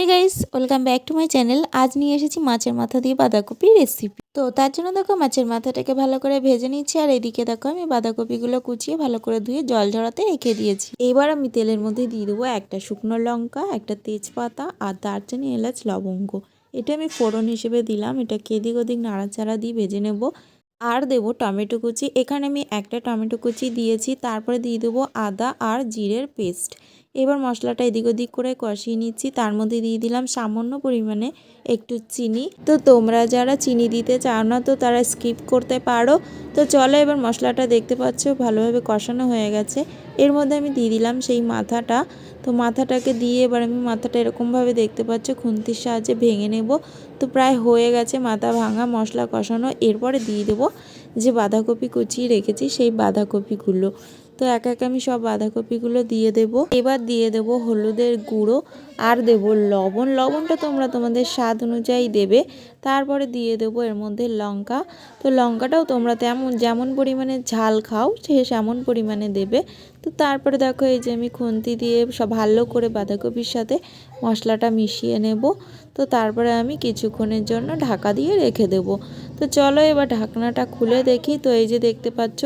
Hey guys welcome back to my channel. आज নিয়ে এসেছি মাছের মাথা দিয়ে বাঁধাকপি রেসিপি। তো তার জন্য দেখো মাছের মাথাটাকে ভালো করে ভেজে নিচ্ছি, আর এদিকে দেখো আমি বাঁধাকপিগুলো কুচিয়ে ভালো করে ধুয়ে জল ঝরাতে রেখে দিয়েছি। এবার আমি তেলের মধ্যে দিয়ে দেবো একটা শুকনো লঙ্কা, একটা তেজপাতা আর দারচিনি, এলাচ, লবঙ্গ। এটা আমি ফোড়ন হিসেবে দিলাম। এটাকে এদিক ওদিক নাড়াচাড়া দিয়ে ভেজে নেব। আর দেবো টমেটো কুচি। এখানে আমি একটা টমেটো কুচি দিয়েছি। তারপরে দিয়ে দেবো আদা আর জিরের পেস্ট। এবার মশলাটা এদিক ওদিক করে কষিয়ে নিচ্ছি। তার মধ্যে দিয়ে দিলাম সামান্য পরিমাণে একটু চিনি। তো তোমরা যারা চিনি দিতে চাও না তো তারা স্কিপ করতে পারো। তো চলো, এবার মশলাটা দেখতে পাচ্ছ ভালোভাবে কষানো হয়ে গেছে। এর মধ্যে আমি দিয়ে দিলাম সেই মাথাটা। তো মাথাটাকে দিয়ে এবার আমি মাথাটা এরকমভাবে দেখতে পাচ্ছ খুন্তির সাহায্যে ভেঙে নেব। তো প্রায় হয়ে গেছে মাথা ভাঙা, মশলা কষানো। এরপরে দিয়ে দেবো যে বাঁধাকপি কুচিয়ে রেখেছি সেই বাঁধাকপিগুলো। তো এক এক আমি সব বাঁধাকপিগুলো দিয়ে দেব। এবার দিয়ে দেব হলুদের গুঁড়ো আর দেব লবণ। লবণটা তোমরা তোমাদের স্বাদ অনুযায়ী দেবে। তারপরে দিয়ে দেব এর মধ্যে লঙ্কা। তো লঙ্কাটাও তোমরা যেমন পরিমাণে ঝাল খাও সেমন পরিমাণে দেবে। তো তারপরে দেখো এই যে আমি খুন্তি দিয়ে সব ভালো করে বাঁধাকপির সাথে মশলাটা মিশিয়ে নেব। তো তারপরে আমি কিছুক্ষণের জন্য ঢাকা দিয়ে রেখে দেব। তো চলো এবার ঢাকনাটা খুলে দেখি। তো এই যে দেখতে পাচ্ছ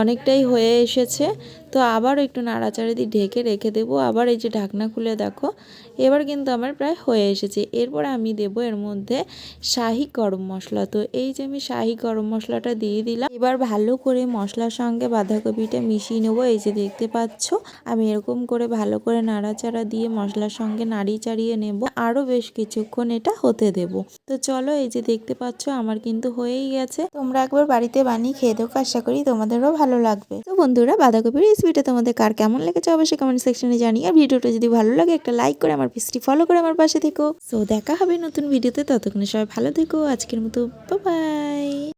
অনেকটাই হয়ে এসেছে। তো আবার একটু নাড়াচাড়া দিয়ে ঢেকে রেখে দেবো। আবার এই যে ঢাকনা খুলে দেখো এবার কিন্তু আমার প্রায় হয়ে এসেছে। এরপর আমি দেবো এর মধ্যে শাহি গরম মশলা। তো এই যে আমি শাহি গরম মশলাটা দিয়ে দিলাম। এবার ভালো করে মশলার সঙ্গে বাঁধাকপিটা মিশিয়ে নেবো। এই যে দেখতে পাচ্ছ আমি এরকম করে ভালো করে নাড়াচাড়া দিয়ে মশলার সঙ্গে নাড়িয়ে চাড়িয়ে নেব। আরও বেশ কিছুক্ষণ এটা হতে দেব। তো চলো, এই যে দেখতে পাচ্ছ আমার কিন্তু হয়েই গেছে। তোমরা একবার বাড়িতে বানিয়ে খেয়ে দেখো, আশা করি তোমাদেরও ভালো লাগবে। তো বন্ধুরা, বাঁধাকপির রেসিপিটা তোমাদের কার কেমন লেগেছে অবশ্যই কমেন্ট সেকশনে জানিয়ে, আর ভিডিওটা যদি ভালো লাগে একটা লাইক করে আমার পেজটি ফলো করে আমার পাশে থেকো। সো দেখা হবে নতুন ভিডিওতে, ততক্ষণে সবাই ভালো থেকো। আজকের মতো বাই বাই।